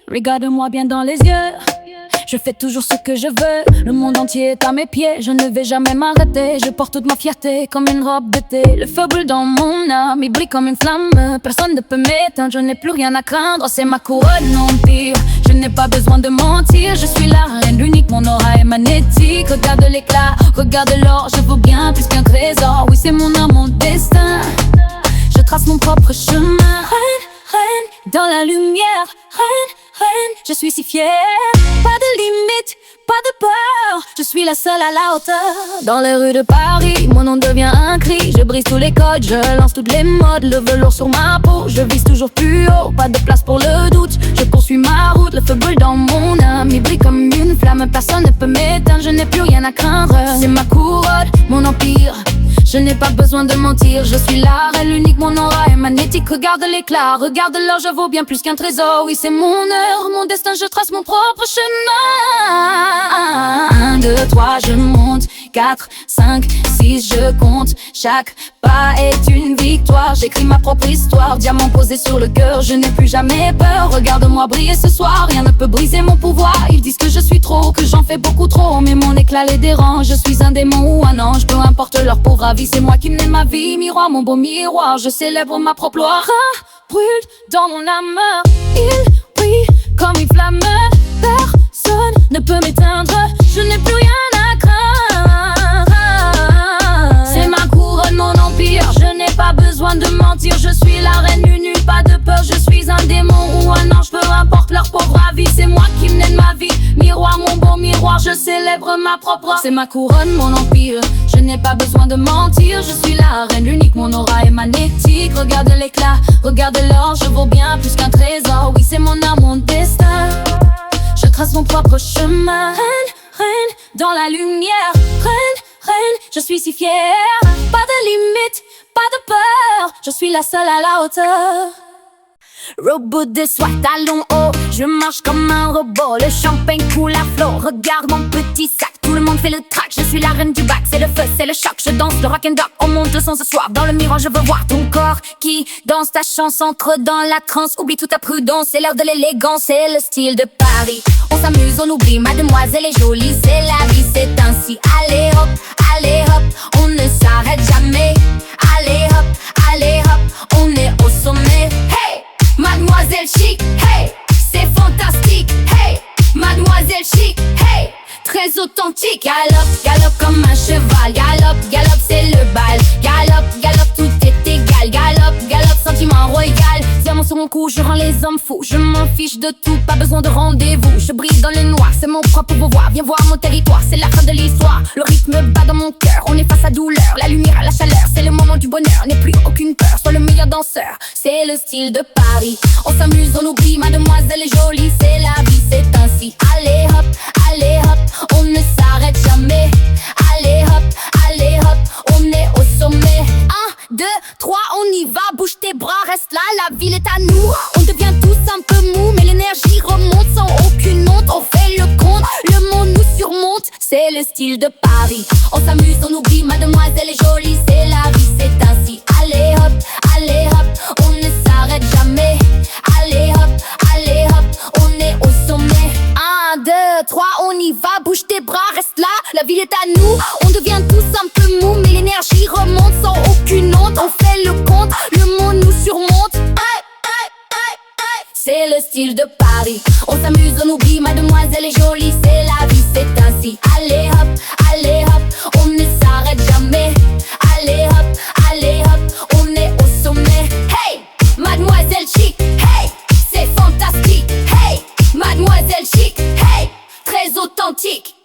Regarde-moi bien dans les yeux. Je fais toujours ce que je veux. Le monde entier est à mes pieds. Je ne vais jamais m'arrêter. Je porte toute ma fierté comme une robe d'été. Le feu brûle dans mon âme, il brille comme une flamme. Personne ne peut m'éteindre, je n'ai plus rien à craindre. C'est ma couronne empire. Je n'ai pas besoin de mentir. Je suis la reine, l'unique, mon aura est magnétique. Regarde l'éclat, regarde l'or. Je vaux bien plus qu'un trésor. Oui, c'est mon âme, mon destin. Je trace mon propre chemin. Reine, reine, dans la lumière. Reine, reine, je suis si fière. Pas de limite, pas de peur. Je suis la seule à la hauteur. Dans les rues de Paris, mon nom devient un cri. Je brise tous les codes, je lance toutes les modes. Le velours sur ma peau, je vise toujours plus haut. Pas de place pour le doute, je poursuis ma route. Le feu brûle dans mon âme, il brille comme une flamme. Personne ne peut m'éteindre, je n'ai plus rien à craindre. C'est ma couronne, mon empire. Je n'ai pas besoin de mentir, je suis la reine, l'unique, mon aura est magnétique. Regarde l'éclat, regarde l'or, je vaux bien plus qu'un trésor. Oui, c'est mon heure, mon destin, je trace mon propre chemin. 1, 2, 3, je monte. 4, 5, 6, je compte. Chaque pas est une victoire. J'écris ma propre histoire, diamant posé sur le cœur. Je n'ai plus jamais peur, regarde-moi briller ce soir. Rien ne peut briser mon pouvoir. Ils disent que je suis trop, que j'en fais beaucoup trop. Mais mon éclat les dérange, je suis un démon ou un ange. Peu importe leur pauvre avis, c'est moi qui mène ma vie. Miroir, mon beau miroir, je célèbre ma propre gloire. Brûle dans mon âme, il brille comme une flamme. Personne ne peut m'éteindre, je n'ai plus rien à craindre. C'est ma couronne, mon empire, je n'ai pas besoin de mentir. Je suis la reine, l'unique, pas de peur. Je suis un démon ou un ange, peu importe leur pauvre avis. C'est moi qui mène ma vie. Miroir, mon beau miroir, je célèbre ma propre. C'est ma couronne, mon empire, je n'ai pas besoin de mentir. Je suis la reine, l'unique, mon aura est magnétique. Regarde l'éclat, regarde l'or, je vaux bien plus qu'un trésor. Oui, c'est mon âme, mon destin. Je trace mon propre chemin. Reine, reine, dans la lumière. Reine, reine, je suis si fière. Pas de limite, pas de peur. Je suis la seule à la hauteur. Robot de soie, talons hauts, je marche comme un robot. Le champagne coule à flot, regarde mon petit sac. Tout le monde fait le track, je suis la reine du bac. C'est le feu, c'est le choc, je danse le rock and roll. On monte le son ce soir, dans le miroir je veux voir ton corps qui danse ta chance, entre dans la transe. Oublie toute ta prudence, c'est l'heure de l'élégance. C'est le style de Paris, on s'amuse, on oublie. Mademoiselle est jolie, c'est la vie, c'est ainsi. Allez hop, on ne s'arrête jamais. Allez hop, on est au sommet. Hey, mademoiselle chic, hey, c'est fantastique. Hey, mademoiselle chic, hey, très authentique. Galop, galop comme un cheval. Galop, galop, c'est le bal. Galop, galop, tout est égal. Galop, galop, sentiment royal. Diamant sur mon cou, je rends les hommes fous. Je m'en fiche de tout, pas besoin de rendez-vous. Je brille dans le noir, c'est mon propre pouvoir. Viens voir mon territoire, c'est la fin de l'histoire. Le rythme bat dans mon cœur, on est face à douleur. La lumière, la chaleur, c'est le moment du bonheur. N'aie plus aucune peur, sois le meilleur danseur. C'est le style de Paris, on s'amuse, on oublie. Mademoiselle est jolie, c'est la vie, c'est ainsi. Allez hop, on ne s'arrête jamais. Allez hop, on est au sommet. 1, 2, 3, on y va, bouge tes bras, reste là, la ville est à nous. On devient tous un peu mou, mais l'énergie remonte sans aucune honte. On fait le compte, le monde nous surmonte. C'est le style de Paris, on s'amuse, on oublie. Mademoiselle est jolie, c'est la vie, c'est ainsi. Allez hop, on ne s'arrête jamais. Allez hop, on est au sommet. 1, 2, 3, on y va, bouge tes bras, reste là, la ville est à nous. On devient tous un peu mou, mais l'énergie remonte sans aucune honte. On fait le compte, le monde nous surmonte. C'est le style de Paris, on s'amuse, on oublie. Mademoiselle est jolie, c'est la vie, c'est ainsi. Allez hop, on ne s'arrête jamais. Allez hop, on est au sommet. Hey, mademoiselle chic, hey, c'est fantastique. Hey, mademoiselle chic, hey, très authentique.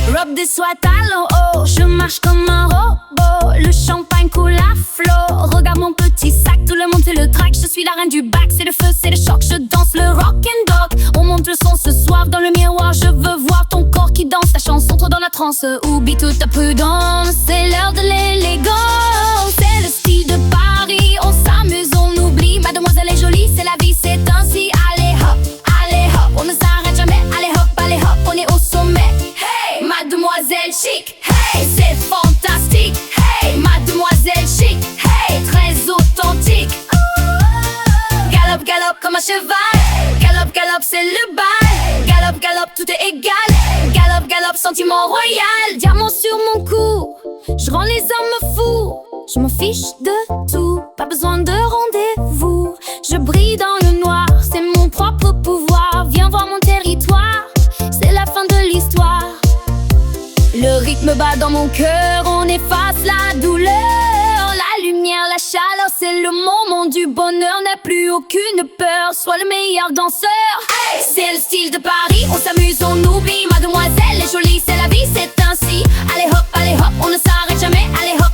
Robe de soie, talons hauts, je marche comme un robot. Le champagne coule à flot, regarde mon petit sac. Tout le monde fait le track, je suis la reine du bac. C'est le feu, c'est le choc, je danse le rock and roll. On monte le son ce soir, dans le miroir je veux voir ton corps qui danse ta chanson, trop dans la transe. Oublie toute ta prudence, c'est l'heure de l'élégance. C'est le style de Paris, on s'amuse, on oublie. Mademoiselle est jolie, c'est la vie, c'est ainsi. Allez hop, on ne s'arrête jamais. Allez hop, on est au sommet. Hey, mademoiselle égal. Galope, galope, sentiment royal. Diamant sur mon cou, je rends les hommes fous. Je m'en fiche de tout, pas besoin de rendez-vous. Je brille dans le noir, c'est mon propre pouvoir. Viens voir mon territoire, c'est la fin de l'histoire. Le rythme bat dans mon cœur, on efface la douleur. La lumière, la chaleur, c'est le moment du bonheur. N'a plus aucune peur, sois le meilleur danseur. Hey, c'est le style de Paris, on s'amuse, on oublie. Mademoiselle est jolie, c'est la vie, c'est ainsi. Allez hop, on ne s'arrête jamais. Allez hop,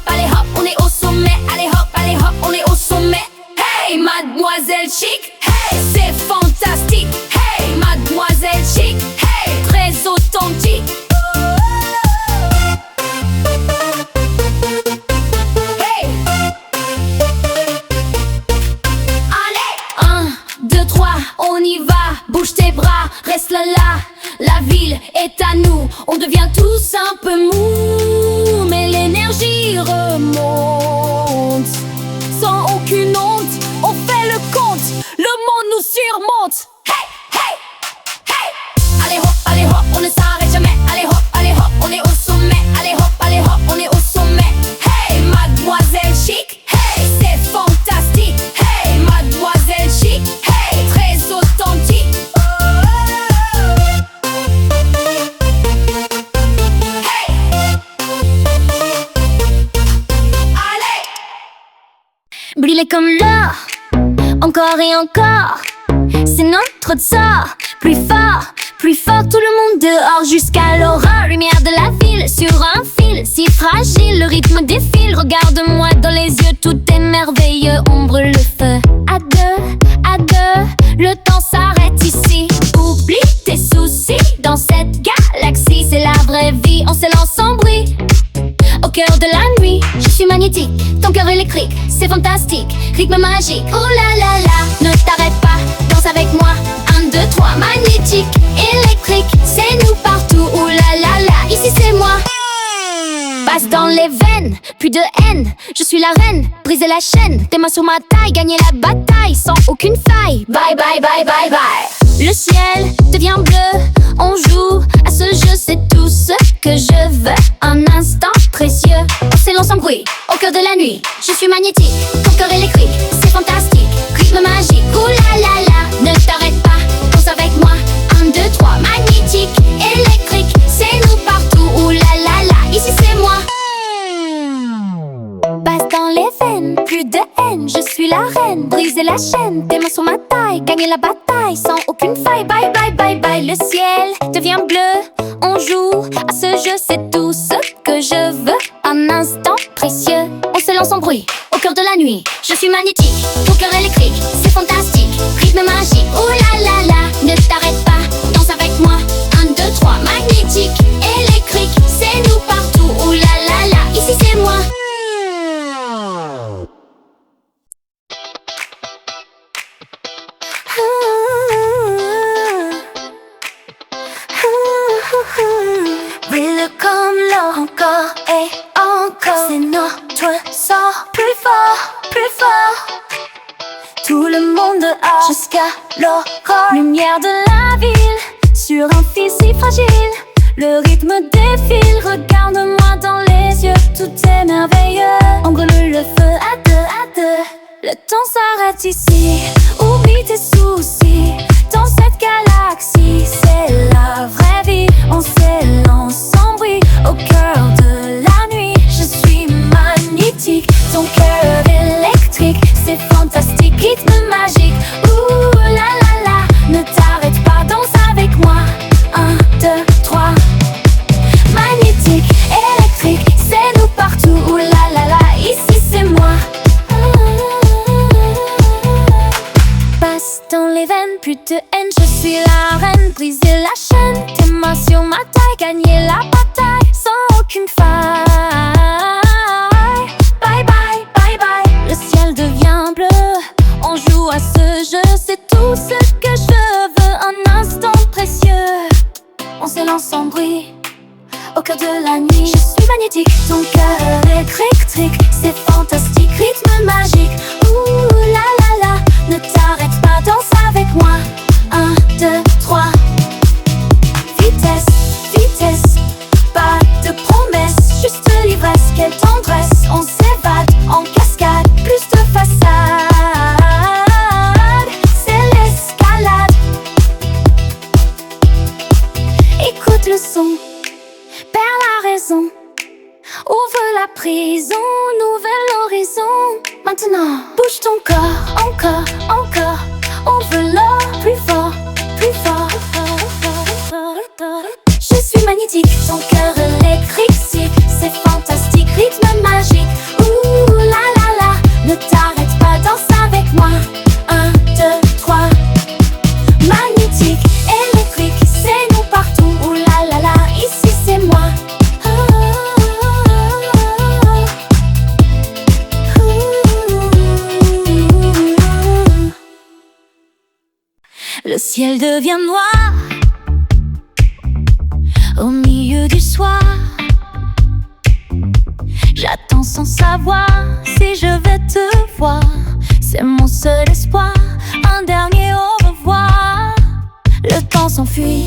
on est au sommet. Allez hop, on est au sommet. Hey, mademoiselle chic, hey, c'est fantastique. Hey, mademoiselle chic, hey, très authentique. On y va, bouge tes bras, reste là. La ville est à nous, on devient tous un peu mou. Mais l'énergie remonte, sans aucune honte, on fait le compte, le monde nous surmonte. Hey, hey, hey. Allez hop, on ne s'arrête jamais. Allez hop, on est au sommet. Allez hop, on est au sommet. Hey, mademoiselle chic, hey, c'est fantastique. Hey, mademoiselle chic, hey, très authentique. Hey. Allez. Briller comme l'or, encore et encore. C'est notre sort, plus fort, tout le monde dehors jusqu'à l'aurore. Lumière de la ville sur un fil, si fragile, le rythme défile. Regarde-moi dans les yeux, tout est merveilleux. On brûle le feu, à deux, le temps s'arrête ici. Oublie tes soucis, dans cette galaxie, c'est la vraie vie, on s'élance sans bruit. Au cœur de la nuit, je suis magnétique, ton cœur électrique, c'est fantastique, rythme magique, oh là là là. Ne t'arrête pas, danse avec moi, 1, 2, 3, magnétique, électrique, c'est nous partout, oh là là là, ici c'est moi. Passe dans les veines, plus de haine, je suis la reine, briser la chaîne, tes mains sur ma taille, gagner la bataille sans aucune faille. Bye bye bye bye bye. Le ciel devient bleu, on joue à ce jeu, c'est tout ce que je veux. Un instant précieux, on s'élance en bruit, au cœur de la nuit. Je suis magnétique, ton cœur électrique, c'est fantastique, rythme magique, oh là là là. Ne t'arrête pas, danse avec moi, 1, 2, 3, magnétique, électrique, c'est nous partout, oh là là là, ici c'est moi. Passe dans les veines, plus de haine, je suis la reine, briser la chaîne, tes mains sur ma taille, gagner la bataille sans aucune faille. Bye bye bye bye, le ciel devient bleu, on joue à ce jeu, c'est tout ce que je veux. Un instant précieux, on se lance en bruit, au cœur de la nuit. Je suis magnétique, ton cœur électrique, c'est fantastique, rythme magique, oh là là là. Ne t'arrête pas, danse avec moi, 1, 2, 3, magnétique, électrique, c'est nous partout, oh là là là, ici c'est moi. Brille comme l'or encore et encore. C'est notre sort, plus fort. Tout le monde dehors jusqu'à l'aurore. Lumière de la ville sur un fil si fragile. Le rythme défile, regarde-moi dans les yeux, tout est merveilleux. On brûle le feu à deux, le temps s'arrête ici. Oublie tes soucis, dans cette galaxie, c'est la vraie vie. On s'élance sans bruit, au cœur de la nuit. Je suis magnétique, ton cœur électrique, c'est fantastique, rythme magique, ouh là là là. Ne t'arrête pas, danse avec moi, 1, 2, 3. Magnétique, électrique, c'est nous partout, ouh là là là, ici c'est moi. Passe dans les veines, plus de haine, je suis la reine, briser la chaîne, tes mains sur ma taille, gagner la bataille sans aucune faille. Bye bye, bye bye, le ciel devient bleu, on joue à ce jeu, c'est tout ce que je veux. Un instant précieux, on s'élance sans bruit, au cœur de la nuit. Je suis magnétique, ton cœur électrique, c'est fantastique, rythme magique, ouh là là là. Ne t'arrête pas, danse avec moi, 1, 2, 3. Vitesse le son, perds la raison. Ouvre la prison, nouvel horizon. Maintenant, bouge ton corps, encore, encore. On veut l'or, plus fort, plus fort. Je suis magnétique, ton cœur électrique, c'est fantastique, rythme magique. Ouh la la la, ne t'arrête pas, danse avec moi. 1, 2, 3. Magnétique, électrique, c'est nous partout. Ouh la la la, ici c'est moi. Le ciel devient noir au milieu du soir. J'attends sans savoir si je vais te voir. C'est mon seul espoir, un dernier au revoir. Le temps s'enfuit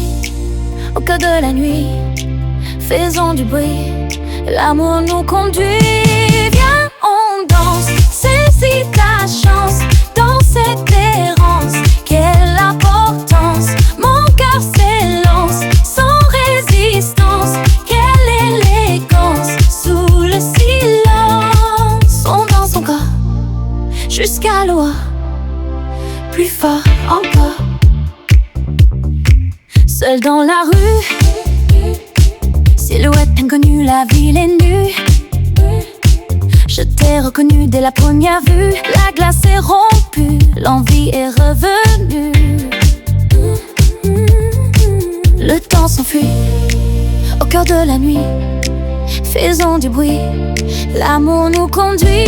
au cœur de la nuit. Faisons du bruit, l'amour nous conduit. Viens, on danse, saisis ta chance. Dans cette errance, quelle importance. Mon cœur s'élance, sans résistance. Quelle élégance, sous le silence. On danse encore, jusqu'à l'aurore, plus fort encore. Seul dans la rue, silhouette inconnue, la ville est nue. Je t'ai reconnu dès la première vue. La glace est rompue, l'envie est revenue. Le temps s'enfuit au cœur de la nuit. Faisons du bruit, l'amour nous conduit.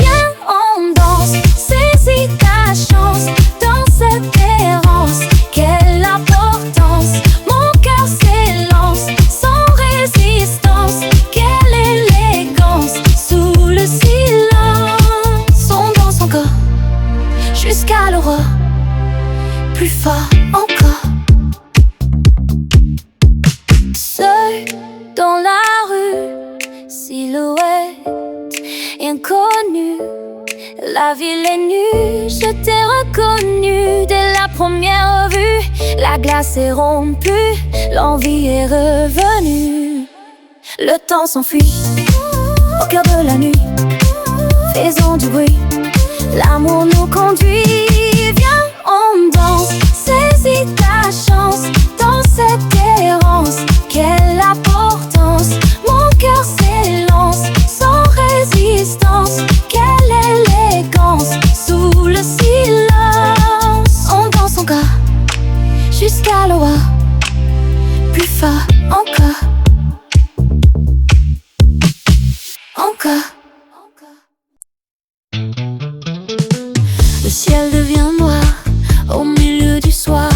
Viens, on danse, saisis ta chance. Dans cette errance, quelle importance. Mon cœur s'élance, sans résistance. Quelle élégance, sous le silence. On danse encore, jusqu'à l'aurore, plus fort encore. Seul dans la rue, silhouette inconnue. La ville est nue, je t'ai reconnu dès la première vue. La glace est rompue, l'envie est revenue. Le temps s'enfuit au cœur de la nuit. Faisons du bruit, l'amour nous conduit. Viens, on danse, saisis ta chance. Dans cette errance, quelle importance. Mon cœur s'élance, sans résistance. Quelle élégance, sous le silence. On danse encore, jusqu'à l'aurore, plus fort encore. Encore. Le ciel devient noir au milieu du soir.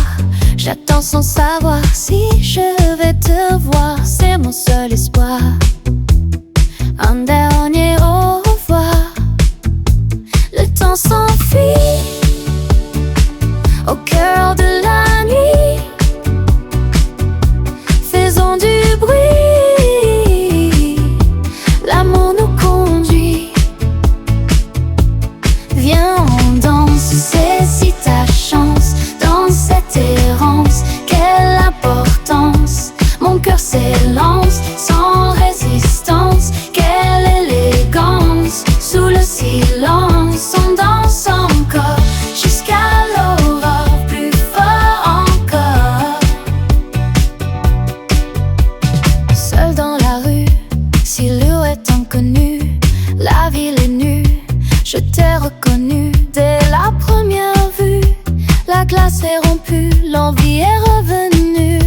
J'attends sans savoir si je vais te voir. C'est mon seul espoir, un dernier au revoir. Le temps s'enfuit au cœur de la nuit. Faisons du bruit, l'amour nous conduit. Viens, on danse, saisis ta chance. Dans cette errance, quelle importance. Mon cœur s'élance, sans résistance. Quelle élégance, sous le silence. On danse encore, jusqu'à l'aurore, plus fort encore. Seul dans la rue, silhouette inconnue. La ville est nue, je t'ai reconnu dès la première vue. La glace est rompue, l'envie est revenue.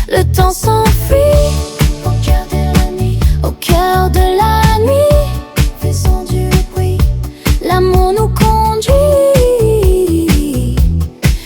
Le temps s'enfuit au cœur de la nuit, au cœur de la nuit. Faisons du bruit, l'amour nous conduit.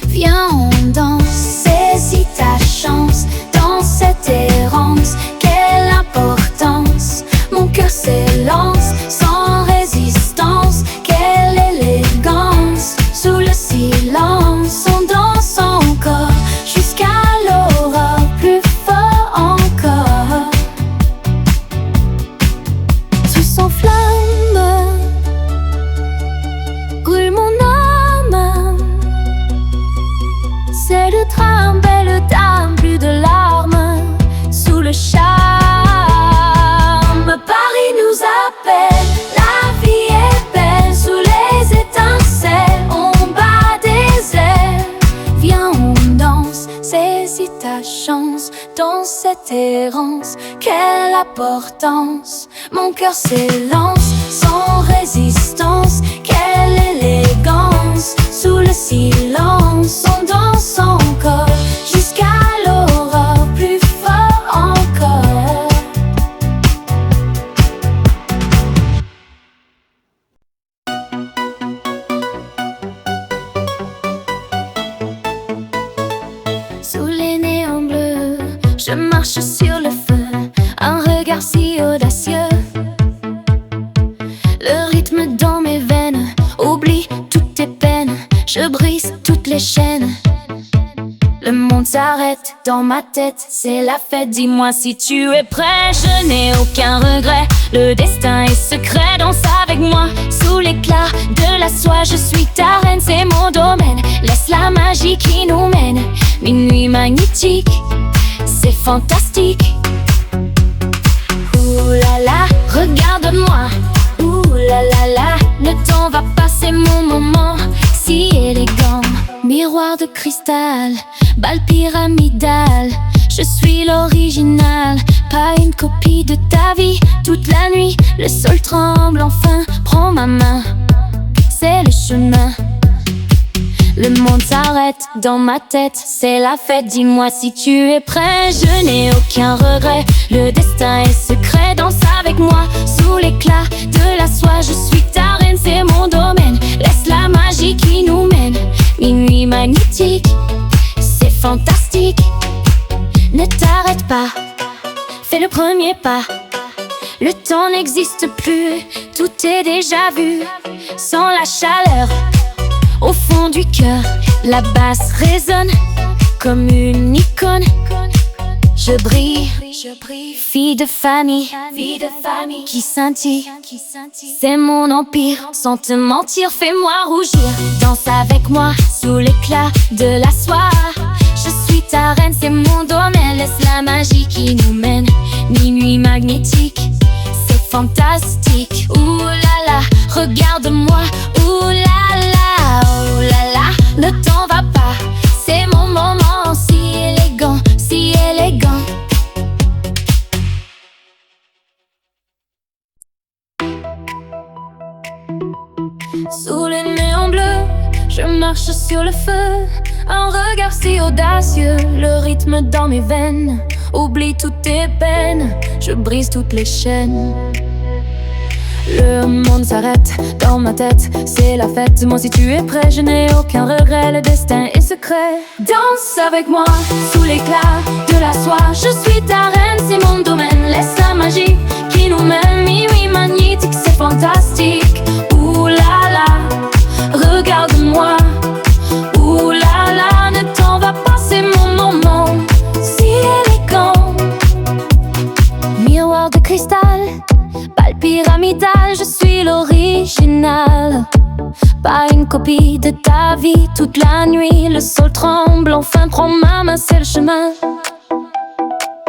Viens, on danse, saisis ta chance. Dans cette errance, quelle importance. Mon cœur s'élance, sans résistance. Quelle élégance, sous le silence. On danse encore, jusqu'à l'aurore, plus fort encore. dans cette errance. Quelle importance, mon cœur s'élance sans résistance. Quelle élégance, sous le silence on danse encore jusqu'à l'aurore, plus fort encore. Sous les néons bleus, je marche sur le feu, un regard si audacieux. Le rythme dans mes veines, oublie toutes tes peines, je brise toutes les chaînes. Le monde s'arrête dans ma tête, c'est la fête, dis-moi si tu es prêt. Je n'ai aucun regret, le destin est secret. Danse avec moi sous l'éclat de la soie. Je suis ta reine, c'est mon domaine. Laisse la magie qui nous mène. Minuit magnétique, c'est fantastique. Ouh là là, regarde-moi. Ouh là là là, le temps va passer, mon moment si élégant. Miroir de cristal, balle pyramidale, je suis l'original, pas une copie de ta vie. Toute la nuit, le sol tremble, enfin, prends ma main, c'est le chemin. Le monde s'arrête dans ma tête, c'est la fête, dis-moi si tu es prêt. Je n'ai aucun regret, le destin est secret. Danse avec moi sous l'éclat de la soie. Je suis ta reine, c'est mon domaine. Laisse la magie qui nous mène. Minuit magnétique, c'est fantastique. Ne t'arrête pas, fais le premier pas. Le temps n'existe plus, tout est déjà vu. Sans la chaleur au fond du cœur, la basse résonne comme une icône. Je brille, fille de famille qui scintille. C'est mon empire, sans te mentir, fais-moi rougir. Danse avec moi sous l'éclat de la soie. Je suis ta reine, c'est mon domaine. Laisse la magie qui nous mène. Minuit magnétique, c'est fantastique. Ouh là là, regarde-moi. Ouh là là, oh là là, le temps va pas. C'est mon moment si élégant, si élégant. Sous les néons bleus, je marche sur le feu. Un regard si audacieux, le rythme dans mes veines. Oublie toutes tes peines, je brise toutes les chaînes. Le monde s'arrête dans ma tête, c'est la fête, dis-moi si tu es prêt. Je n'ai aucun regret, le destin est secret. Danse avec moi sous l'éclat de la soie. Je suis ta reine, c'est mon domaine. Laisse la magie qui nous mène. Minuit magnétique, c'est fantastique. Ouh là là, regarde-moi. Ouh là là, le temps va passer, mon moment si élégant. Miroir de cristal, balle pyramidale, je suis l'original, pas une copie de ta vie. Toute la nuit, le sol tremble, enfin prends ma main, c'est le chemin.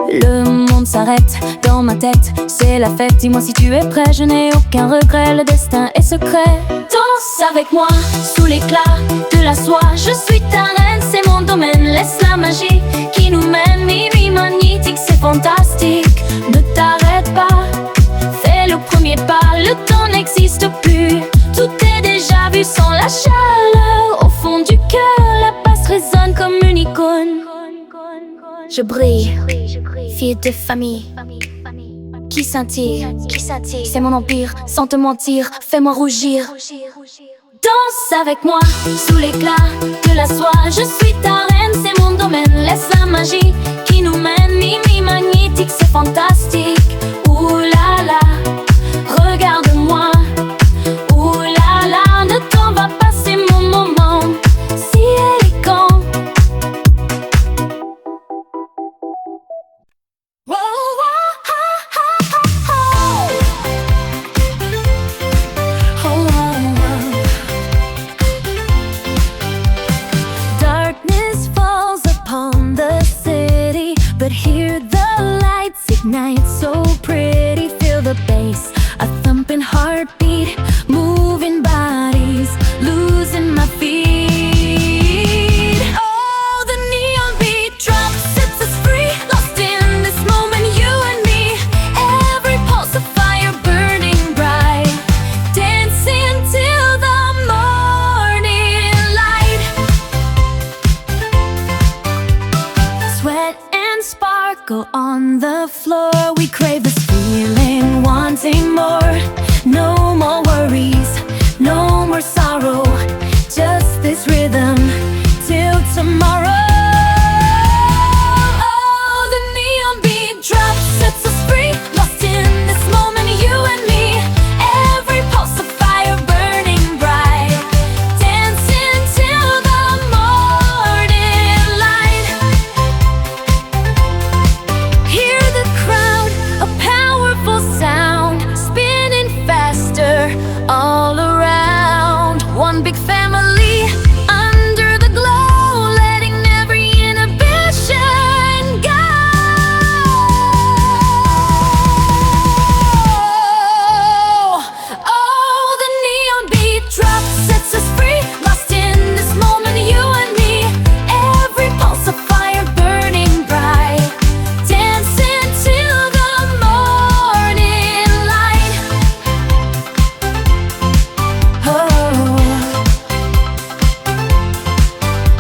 Le monde s'arrête dans ma tête, c'est la fête, dis-moi si tu es prêt. Je n'ai aucun regret, le destin est secret. Danse avec moi sous l'éclat de la soie. Je suis ta reine, c'est mon domaine. Laisse la magie qui nous mène. Minuit magnétique, c'est fantastique. Ne t'arrête pas, fais le premier pas. Le temps n'existe plus, tout est déjà vu. Sans la chaleur au fond du cœur, la basse résonne comme une icône. Je brille, fille de famille qui scintille. C'est mon empire, sans te mentir, fais-moi rougir. Danse avec moi sous l'éclat de la soie. Je suis ta reine, c'est mon domaine. Laisse la magie qui nous mène. Minuit magnétique, c'est fantastique. Ouh là là, regarde-moi. Ouh là là, le temps va passer, mon moment si élégant. Whoa, whoa, ha, ha, ha, ha. Oh, oh, oh. Darkness falls upon the city, but here the lights ignite so pretty. Feel the bass, a thumping heartbeat, moving bodies, losing my feet. Oh, the neon beat drops, sets us free, lost in On the floor, we crave this feeling, wanting more. No more worries, no more sorrow, just this rhythm till tomorrow. Oh, the neon beat drops, sets us free, lost in this moment, you and me. Every pulse of fire burning bright, dancing till the morning light. Hear the crowd, a powerful sound, spinning faster all around. One big family under the glow, letting every inhibition go. Oh, the neon beat drops, sets us free, lost in this moment, you and me. Every pulse of fire burning bright, dancing till the morning light. Oh,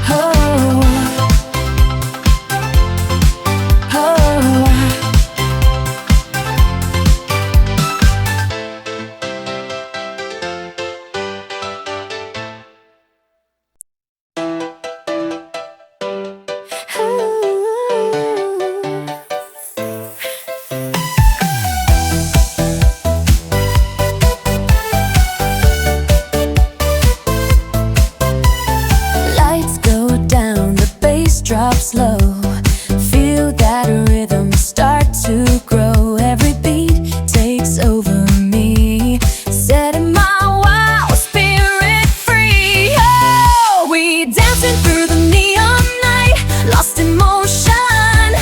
oh, oh. Lights go down, the bass drops low. Feel that rhythm start to grow. Every beat takes over me, setting my wild spirit free. Oh, we dancing through the neon night, lost in motion,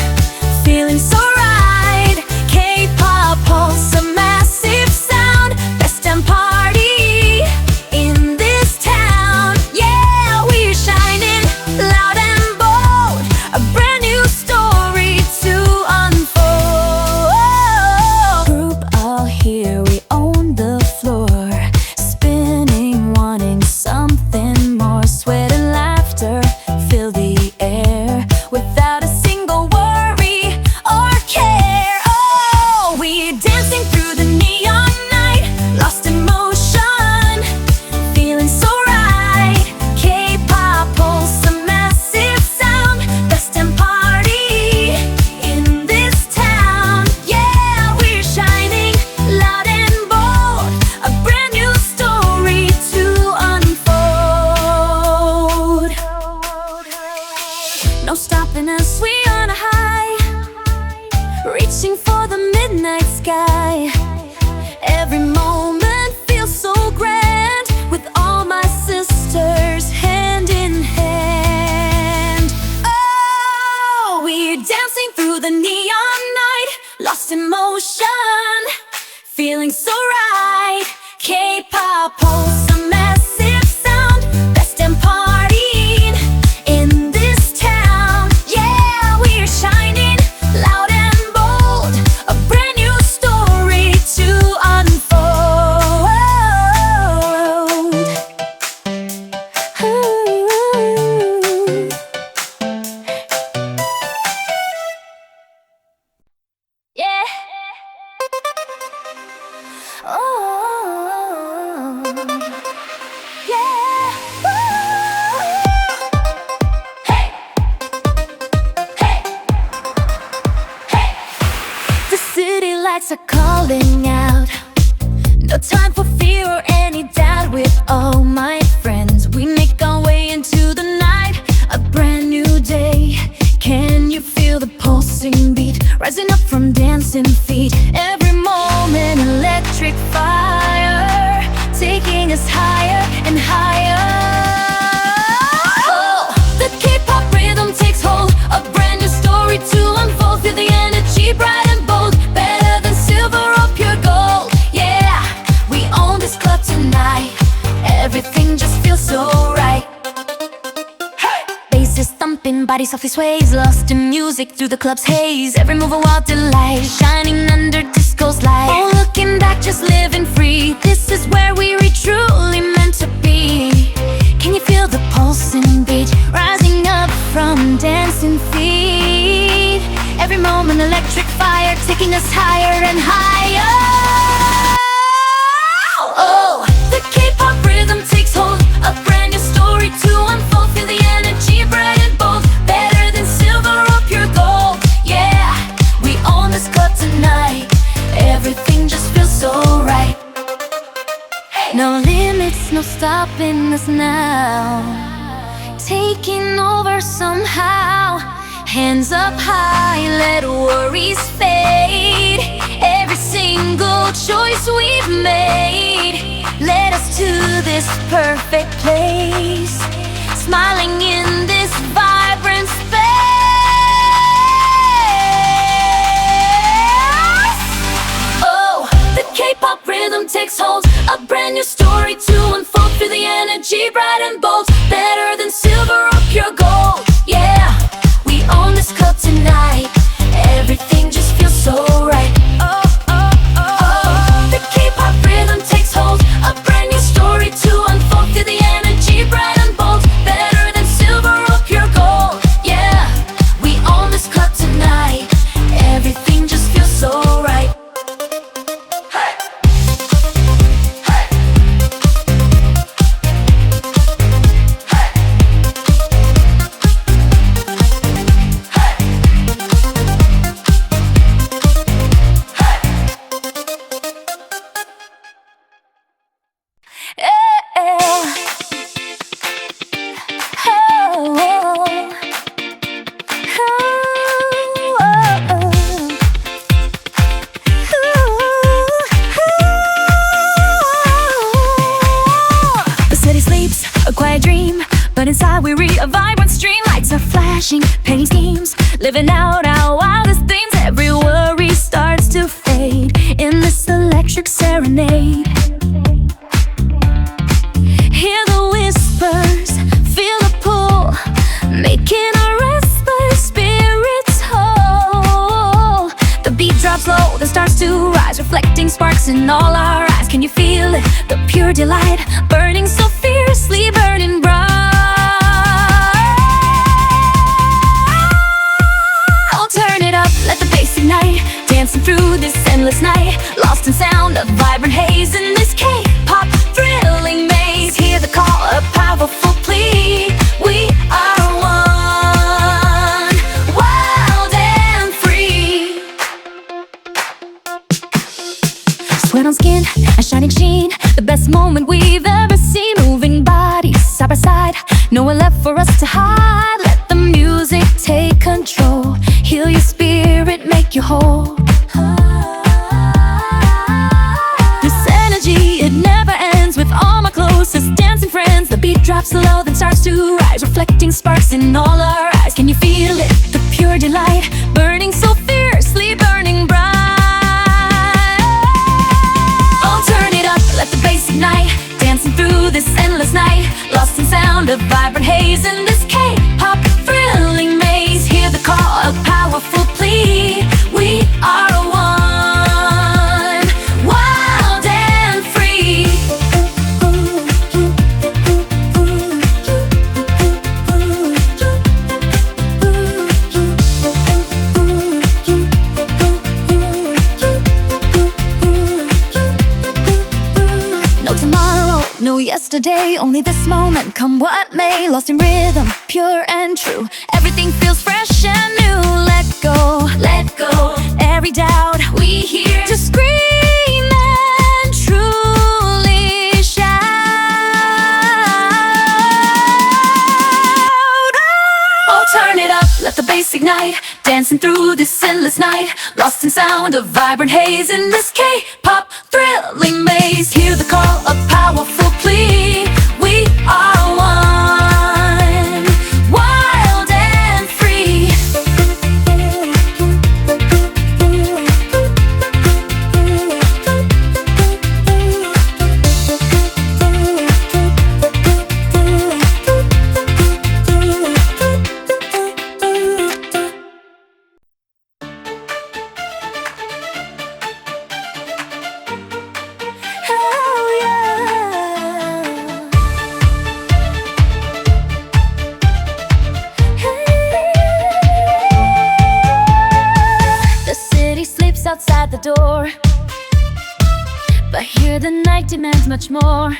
feeling so right. K-pop pulse, a massive sound, best damn party in this town. Yeah, we're shining loud and bold, a brand new story to unfold. Group all here, we own the floor, spinning, wanting something more. Sweat and laughter fill the air, without a single worry or care. Oh, we're dancing through the neon night, lost in motion, feeling so right. K-pop pulse, a massive sound, best damn party in this town. Yeah, we're shining loud and bold, a brand new story to unfold. No stopping us, we on a high, reaching for the midnight sky. Every moment feels so grand, with all my sisters hand in hand. Oh, we're dancing through the neon night, lost in motion, feeling so right. K-pop pulse, a massive sound, best damn party in this town. Yeah, we're shining loud and bold, a brand new story to unfold. Yeah. Oh, yeah. Hey, hey, hey. The city lights are calling out. No time for fear or any doubt. With all my friends, we make our way into the night. A brand new day. Can you feel the pulsing beat rising up from dancing feet? Every moment, electric fire, taking us higher and higher. Oh, the K-pop rhythm takes hold, a brand new story to unfold. Feel the energy bright and bold, better than silver or pure gold. Yeah, we own this club tonight, everything just feels so right. Bass is thumping, body softly sways, lost in music through the club's haze. Every move a wild delight, shining under disco's light. Oh, looking back, just living free. This is where we were truly meant to be. Can you feel the pulsing beat rising up from dancing feet? Every moment electric fire, taking us higher and higher. Oh, the K-pop rhythm takes hold, a brand new story to unfold. Feel the energy bright and bold, better than silver or pure gold. Yeah, we own this club tonight, everything just feels so right. No limits, no stopping us now, taking over somehow. Hands up high, let worries fade. Every single choice we've made led us to this perfect place, smiling in this vibrant space. Oh, the K-pop rhythm takes hold, a brand new story to unfold. Feel the energy bright and bold, better than silver or pure gold. Yeah, we own this club tonight, everything just feels so right. Oh, oh, oh, oh. The K-pop rhythm takes hold, a brand new story to unfold. Feel the energy bright and bold, better than silver or pure gold. Yeah, we own this club tonight, everything just feels so right. But inside we read a vibrant stream. Lights are flashing, penny schemes, living out our wildest dreams. Every worry starts to fade in this electric serenade. Hear the whispers, feel the pull, making our restless spirits whole. The beat drops low, then starts to rise, reflecting sparks in all our eyes. Can you feel it? The pure delight, burning so fiercely, burning bright. Let the bass ignite, dancing through this endless night, lost in sound of vibrant haze in this K-pop thrilling maze. Hear the call, a powerful plea. We are one, wild and free. Sweat on skin, a shining sheen, the best moment we've ever seen. Moving bodies side by side, nowhere left for us to hide. Let the music take control, heal your spirit, make you whole. This energy, it never ends. With all my closest dancing friends, the beat drops low, then starts to rise, reflecting sparks in all our eyes. Can you feel it? The pure delight, burning so fiercely, burning bright. Oh, turn it up, let the bass ignite, dancing through this endless night, lost in sound of vibrant haze in this K-pop thrilling maze. Hear the call, a powerful plea. We are one, wild and free. No tomorrow, no yesterday, only this moment, come what may. Lost in rhythm, pure and true, everything feels fresh and new. Let go, let go, every doubt we hear, just scream and truly shout. Oh, turn it up, let the bass ignite, dancing through this endless night, lost in sound of vibrant haze in this K-pop thrilling maze. Hear the call, a powerful plea. We are one, wild and free. Oh yeah. sleeps outside the door. But here the night demands much more.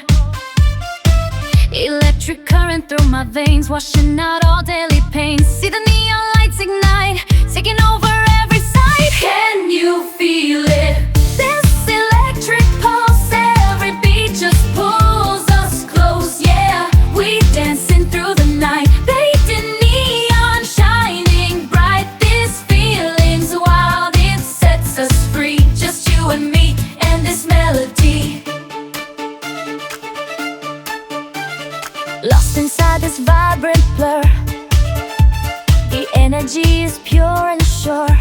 Electric current through my veins, washing out all daily pains. See the neon lights ignite, taking over every side. Can you feel it? This electric pulse, every beat just pulls us close. Yeah, we dancing through the night, bathed in neon, shining bright. This feeling's wild, it sets us free. Just you and me and this melody. Lost inside this vibrant blur, the energy is pure and sure.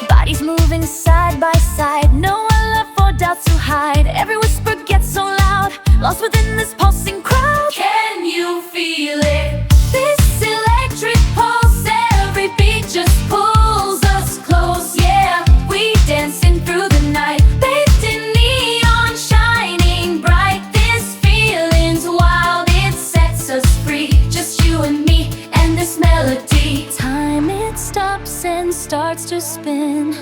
Bodies moving side by side, no one left for doubts to hide. Every whisper gets so loud, lost within this pulsing crowd. Can you feel it? This electric pulse, every beat just pulls us close. Yeah, we dancing through the night, bathed in neon, shining bright. This feeling's wild, it sets us free. Just you and me and this melody. Time, it stops and starts to spin.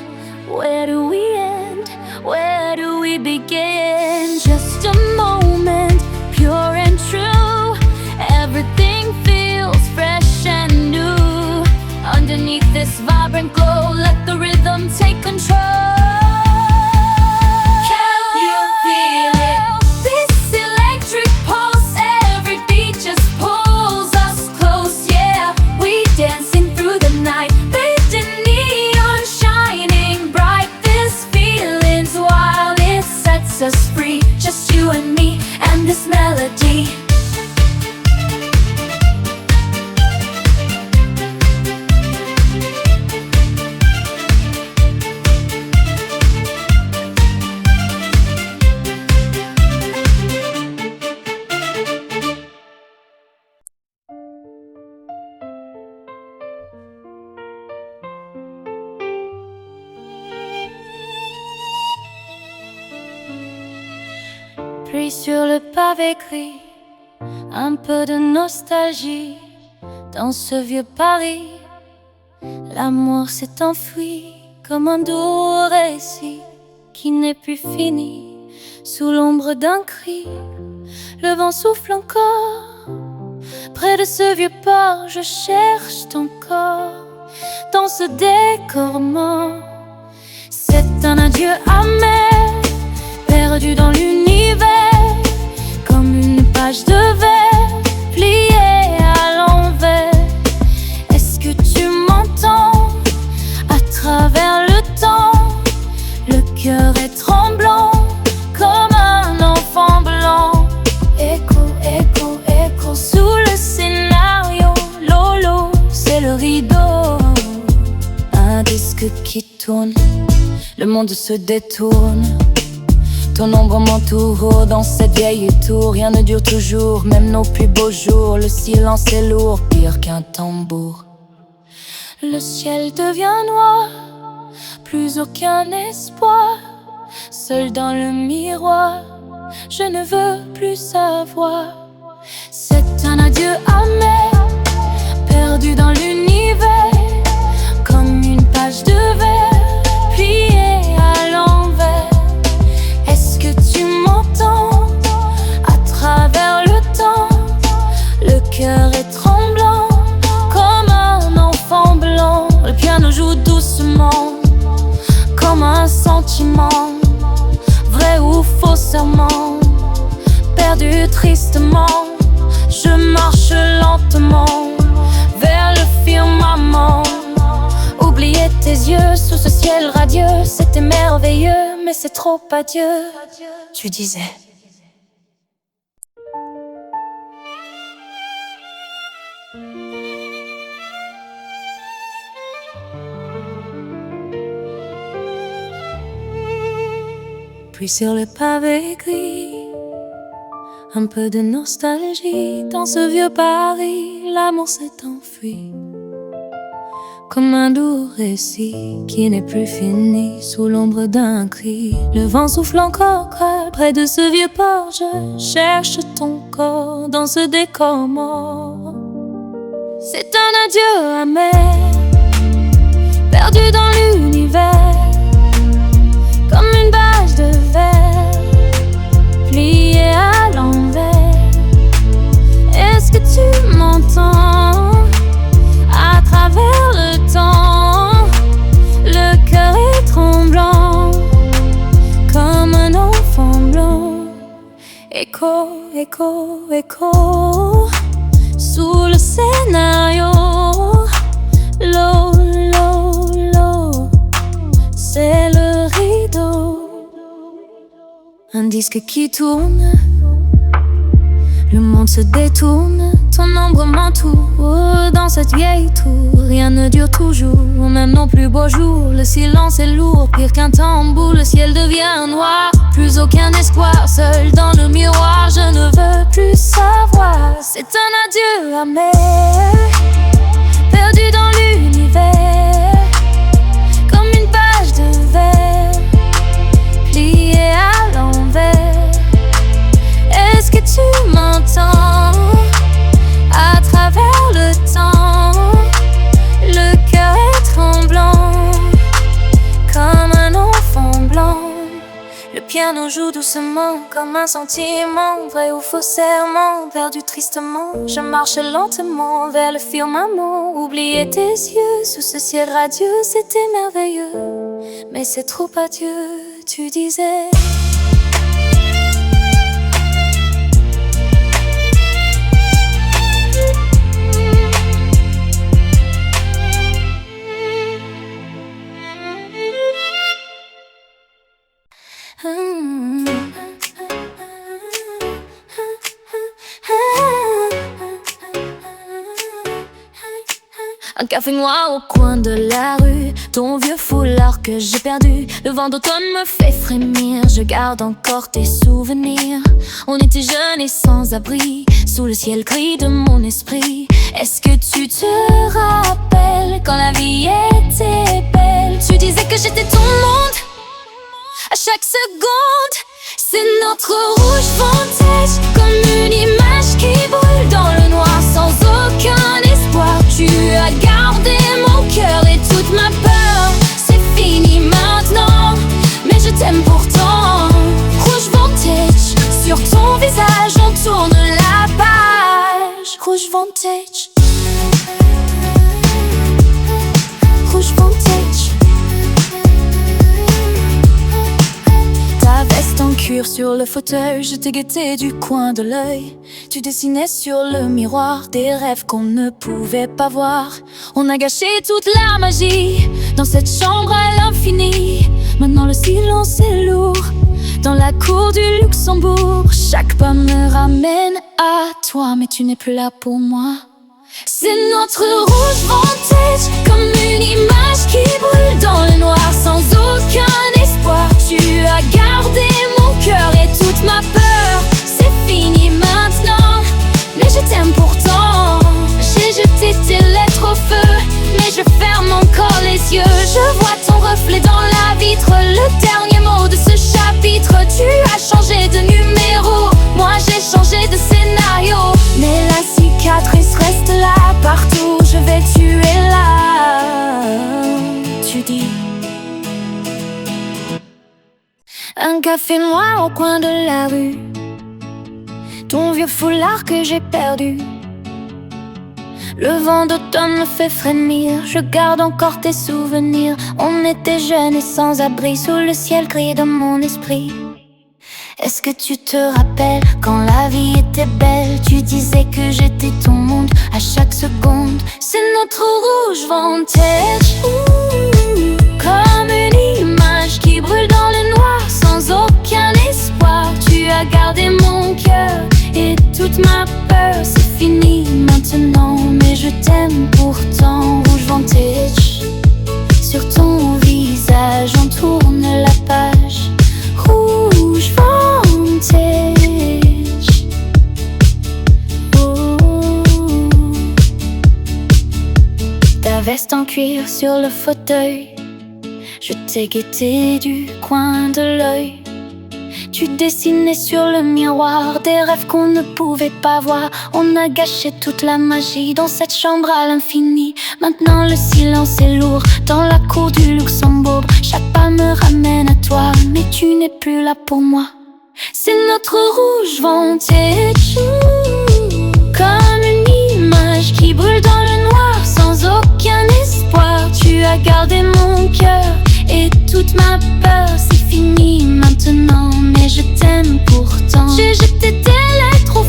Where do we end? Where do we begin? Just a moment, pure and true. Everything feels fresh and new. Underneath this vibrant glow, let the rhythm take control. Can you feel it? This electric pulse, every beat just pulls us close. Yeah, we dancing through the night, bathed in neon, shining bright. This feeling's wild, it sets us free. Just you and me and this melody. Puis sur le pavé gris, un peu de nostalgie. Dans ce vieux Paris, l'amour s'est enfui comme un doux récit qui n'est plus fini. Sous l'ombre d'un cri, le vent souffle encore. Près de ce vieux port, je cherche ton corps. Dans ce décor mort, c'est un adieu amer, perdu dans l'univers, comme une page de verre pliée à l'envers. Est-ce que tu m'entends? À travers le temps, le cœur est tremblant comme un enfant blanc. Écho, écho, écho, sous le scénario, Lolo, c'est le rideau. Un disque qui tourne, le monde se détourne. Ton ombre m'entoure dans cette vieille tour. Rien ne dure toujours, même nos plus beaux jours. Le silence est lourd, pire qu'un tambour. Le ciel devient noir, plus aucun espoir. Seul dans le miroir, je ne veux plus savoir. C'est un adieu amer, perdu dans l'univers, comme une page de verre pliée à l'envers. Est-ce que tu m'entends? À travers le temps, le cœur est tremblant comme un enfant blanc. Le piano joue doucement comme un sentiment, vrai ou faux serment. Perdu tristement, je marche lentement vers le firmament. Oublier tes yeux sous ce ciel radieux, c'était merveilleux, mais c'est trop adieu, tu disais. Puis sur le pavé gris, un peu de nostalgie. Dans ce vieux Paris, l'amour s'est enfui comme un doux récit qui n'est plus fini. Sous l'ombre d'un cri, le vent souffle encore près de ce vieux port. Je cherche ton corps dans ce décor mort. C'est un adieu amer, perdu dans l'univers, écho, écho sous le scénario. L'eau, l'eau, l'eau, c'est le rideau. Un disque qui tourne, le monde se détourne. Ton ombre m'entoure dans cette vieille tour. Rien ne dure toujours, même nos plus beaux jours. Le silence est lourd, pire qu'un tambour. Le ciel devient noir, plus aucun espoir. Seul dans le miroir, je ne veux plus savoir. C'est un adieu amer, perdu dans l'univers, comme une page de verre pliée à l'envers. Est-ce que tu m'entends? À travers le temps, le cœur est tremblant, comme un enfant blanc. Le piano joue doucement, comme un sentiment, vrai ou faux serment, perdu tristement. Je marche lentement vers le firmament. Oublier tes yeux sous ce ciel radieux, c'était merveilleux. Mais c'est trop adieu, tu disais. Un café noir au coin de la rue, ton vieux foulard que j'ai perdu. Le vent d'automne me fait frémir, je garde encore tes souvenirs. On était jeunes et sans abri, sous le ciel gris de mon esprit. Est-ce que tu te rappelles quand la vie était belle? Tu disais que j'étais ton monde à chaque seconde. C'est notre rouge vintage, comme une image qui brûle dans le noir sans aucun espoir. Tu as gardé mon cœur et toute ma peur. C'est fini maintenant, mais je t'aime pourtant. Rouge vintage, sur ton visage on tourne la page. Rouge vintage, rouge vintage. Ta veste en cuir sur le fauteuil, je t'ai guetté du coin de l'œil. Tu dessinais sur le miroir des rêves qu'on ne pouvait pas voir. On a gâché toute la magie dans cette chambre à l'infini. Maintenant le silence est lourd dans la cour du Luxembourg. Chaque pas me ramène à toi, mais tu n'es plus là pour moi. C'est notre rouge vintage, comme une image qui brûle dans le noir sans aucun espoir. Tu as gardé mon cœur et toute ma peur. C'est fini maintenant, mais je t'aime pourtant. J'ai jeté tes lettres au feu, mais je ferme encore les yeux. Je vois ton reflet dans la vitre, le dernier mot de ce chapitre. Tu as changé de numéro, moi j'ai changé de scénario. Mais la cicatrice reste là, partout je vais, tu es là. Tu dis. Un café noir au coin de la rue, ton vieux foulard que j'ai perdu. Le vent d'automne me fait frémir, je garde encore tes souvenirs. On était jeunes et sans abri, sous le ciel gris de mon esprit. Est-ce que tu te rappelles quand la vie était belle? Tu disais que j'étais ton monde à chaque seconde. C'est notre rouge vintage, comme une image qui brûle dans le noir sans aucun espoir. Tu as gardé mon cœur et toute ma peur. C'est fini maintenant, mais je t'aime pourtant. Rouge vintage, sur ton visage on tourne la page. Rouge vintage, oh. Ta veste en cuir sur le fauteuil, je t'ai guetté du coin de l'œil. Tu dessinais sur le miroir des rêves qu'on ne pouvait pas voir. On a gâché toute la magie dans cette chambre à l'infini. Maintenant le silence est lourd dans la cour du Luxembourg. Chaque pas me ramène à toi, mais tu n'es plus là pour moi. C'est notre rouge vintage, comme une image qui brûle dans le noir sans aucun espoir. Tu as gardé mon cœur et toute ma peur. C'est fini maintenant, mais je t'aime pourtant. J'ai jeté tes lettres au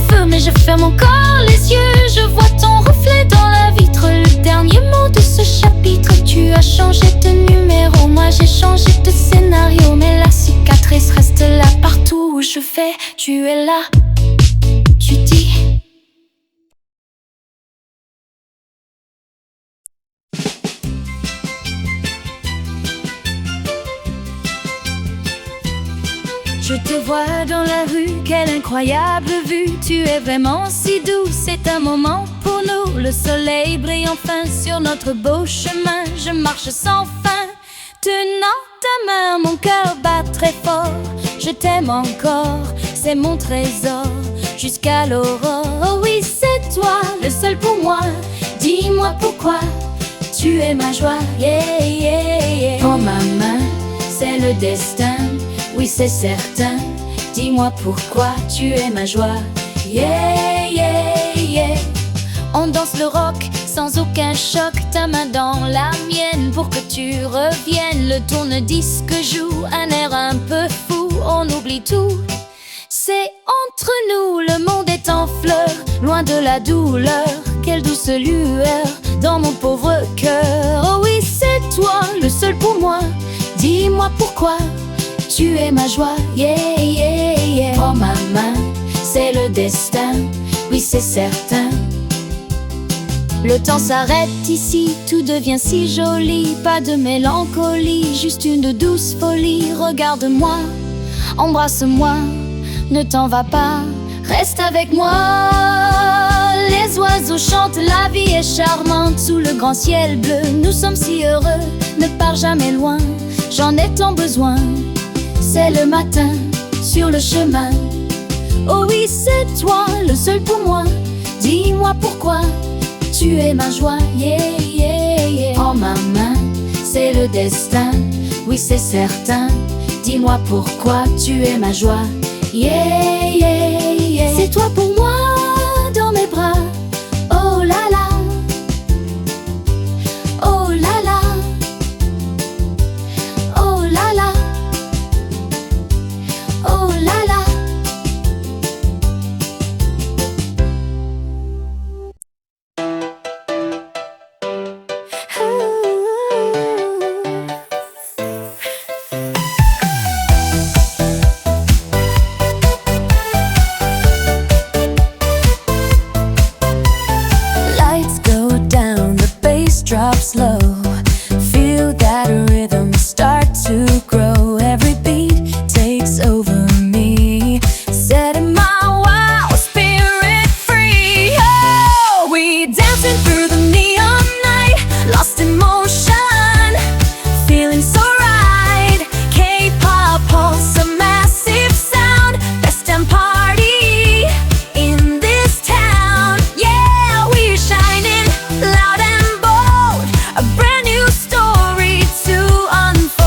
j'ai changé de scénario, mais la cicatrice reste là. Partout où je vais, tu es là. Tu dis je te vois dans la rue, quelle incroyable vue. Tu es vraiment si doux, c'est un moment pour nous. Le soleil brille enfin sur notre beau chemin. Je marche sans fin, tenant ta main. Mon cœur bat très fort, je t'aime encore, c'est mon trésor jusqu'à l'aurore. Oh oui, c'est toi, le seul pour moi. Dis-moi pourquoi, tu es ma joie. Yeah, yeah, yeah. Prends ma main, c'est le destin. Oui, c'est certain. Dis-moi pourquoi, tu es ma joie. Yeah, yeah, yeah. On danse le rock sans aucun choc. Ta main dans la mienne pour que tu reviennes. Le tourne-disque joue un air un peu fou. On oublie tout, c'est entre nous. Le monde est en fleurs, loin de la douleur. Quelle douce lueur dans mon pauvre cœur. Oh oui, c'est toi, le seul pour moi. Dis-moi pourquoi, tu es ma joie. Yeah, yeah, yeah. Prends ma main, c'est le destin. Oui, c'est certain. Le temps s'arrête ici, tout devient si joli. Pas de mélancolie, juste une douce folie. Regarde-moi, embrasse-moi, ne t'en va pas, reste avec moi. Les oiseaux chantent, la vie est charmante. Sous le grand ciel bleu, nous sommes si heureux. Ne pars jamais loin, j'en ai tant besoin. C'est le matin, sur le chemin. Oh oui, c'est toi, le seul pour moi. Dis-moi pourquoi, tu es ma joie. Yeah, yeah, yeah. Prends ma main, c'est le destin. Oui, c'est certain. Dis-moi pourquoi, tu es ma joie. Yeah, yeah, yeah. C'est toi pour moi, dans mes bras. Oh là là, oh là là, oh là là, oh là là. Lights go down, the bass drops low. Feel that rhythm start to grow. Every beat takes over me, setting my wild spirit free. Oh, we dancing through the neon night, lost in motion, feeling so right. K-pop pulse, a massive sound, best damn party in this town. Yeah, we're shining loud and bold, a brand new story to unfold.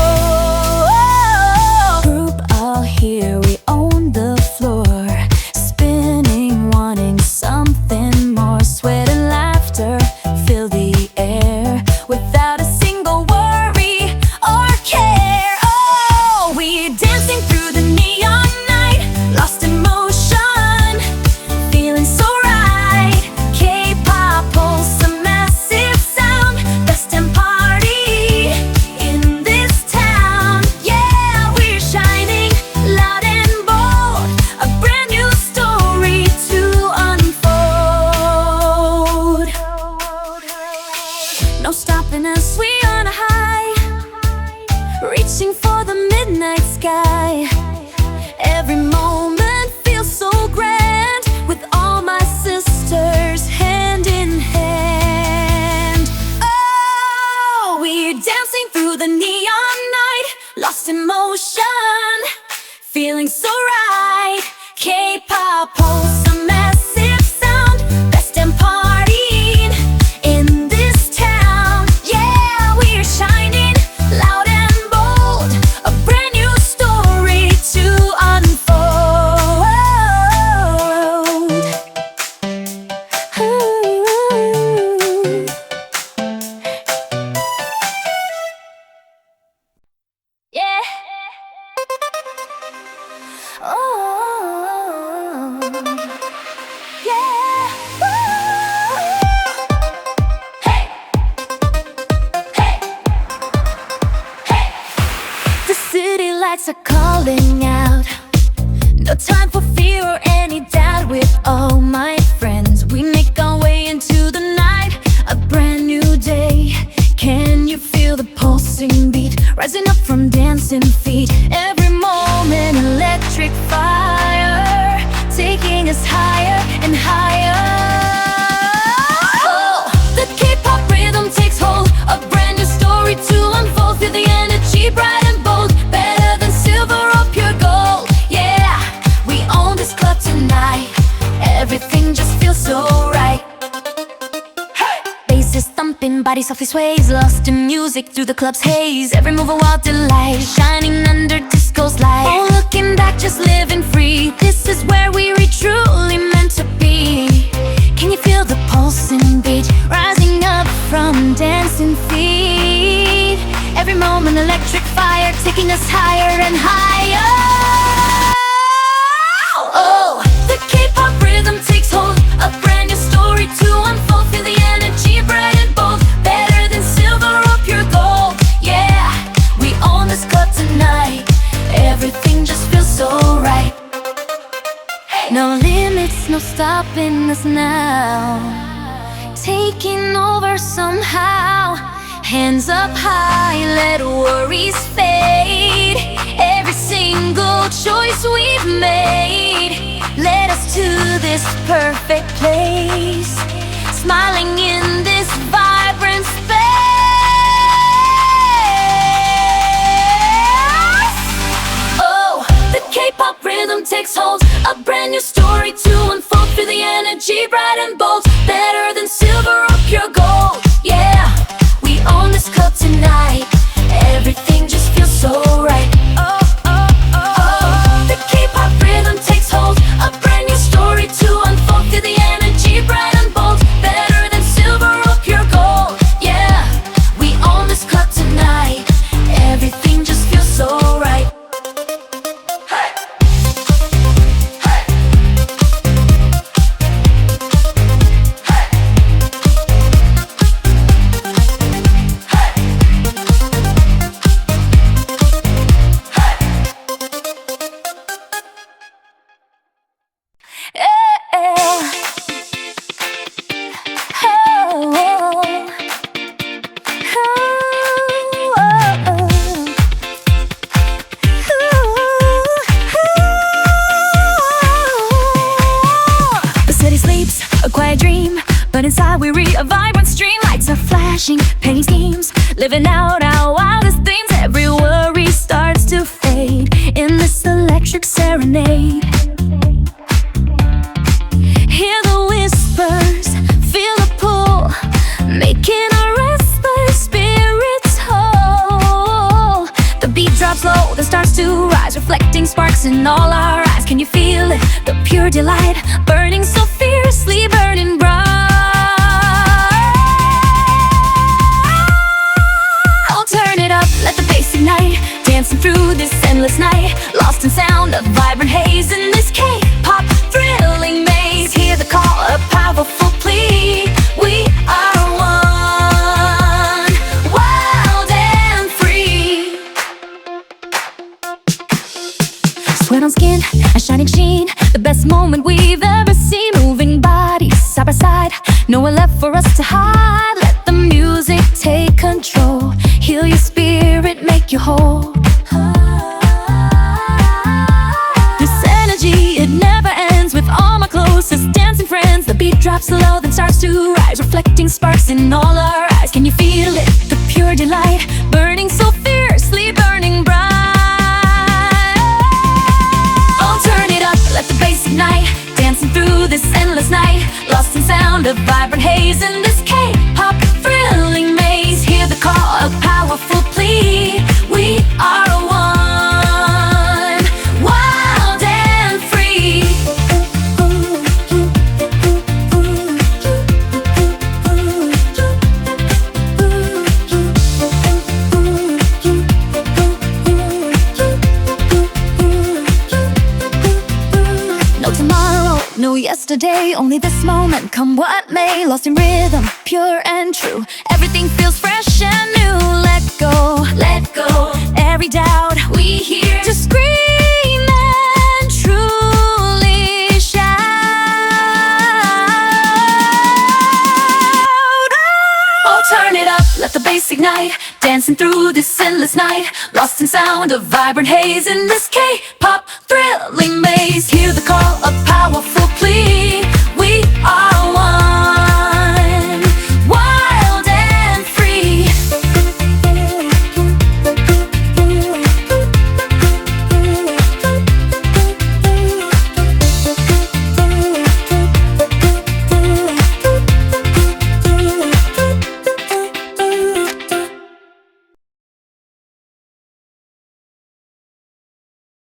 Group all here, we own the floor, spinning, wanting something more. Sweat and laughter fill the air, without a single worry or care. Oh, we're dancing through the neon night, lost in motion, feeling so right. K-pop pulse, a massive sound, best damn party in this town. Yeah, we're shining loud and bold, a brand new story to unfold. No stopping us, we on a high, reaching for the midnight sky. Every moment feels so grand, with all my sisters hand in hand. Oh, we're dancing through the neon night, lost in motion, feeling so right. K-pop pulse, a massive sound, best damn party in this town. Yeah, we're shining loud and bold, a brand new story to unfold. Yeah. Oh. lights are calling out. No time for fear or any doubt. With all my friends, we make our way into the night. A brand new day. Can you feel the pulsing beat rising up from dancing feet? Every moment electric fire, taking us higher and higher. Oh, the K-pop rhythm takes hold. A brand new story to unfold. Feel the energy bright and bold. Better than silver or pure gold. Yeah, we own this club tonight. Everything just feels so right. Bass is thumping, body softly sways, lost in music through the club's haze. Every move a wild delight, shining under disco's light. Oh, looking back, just living free. This is where we were truly meant to be. Can you feel the pulsing beat rising up from dancing feet? Every moment electric fire, taking us higher and higher. Oh, the K-pop rhythm takes hold. A brand new story to unfold. Feel the energy bright and bold. Better than silver or pure gold. Yeah, we own this club tonight. Everything just feels so right. No limits, no stopping us now. Taking over somehow. Hands up high, let worries fade. Every single choice we've made led us to this perfect place. Smiling in this vibrant space. Oh, the K-pop rhythm takes hold. A brand new story to unfold. Feel the energy bright and bold. Better than silver or pure gold. Yeah, we own this club tonight. Everything just feels so right. Oh, oh, oh, oh. The K-pop rhythm takes hold. A brand new story to unfold. Feel the energy bright and bold. Better than silver or pure gold. Yeah, we own this club tonight. Everything just feels so right. Hey. Hey. The city sleeps, a quiet dream, but inside we read a vibrant stream. Lights are flashing, painting schemes, living out our wildest dreams. Every worry starts to fade in this electric serenade. Hear the whispers, feel the pull, making our restless spirits whole. The beat drops low, then starts to rise, reflecting sparks in all our eyes. Can you feel it? The pure delight, burning so fiercely, burning bright. Oh, turn it up, let the bass ignite, dancing through this endless night, lost in sound of vibrant haze in this K-pop thrilling maze. Hear the call, a powerful plea. We are one, wild and free. Sweat on skin, a shining sheen, the best moment we've ever seen. Moving bodies side by side, nowhere left for us to hide. Let the music take control, heal your spirit, make you whole. This energy, it never ends. With all my closest dancing friends, the beat drops low, then starts to rise, reflecting sparks in all our eyes. Can you feel it? The pure delight, burning so fiercely, burning bright. Oh, turn it up, let the bass ignite, dancing through this endless night, lost in sound of vibrant haze in this K-pop thrilling maze. Hear the call, a powerful plea. We are one, wild and free. No tomorrow, no yesterday, only this moment, come what may. Lost in rhythm, pure and true, everything feels fresh and new. Let go, every doubt we hear through this endless night, lost in sound of vibrant haze in this K-pop thrilling maze. Hear the call, a powerful plea. We are one.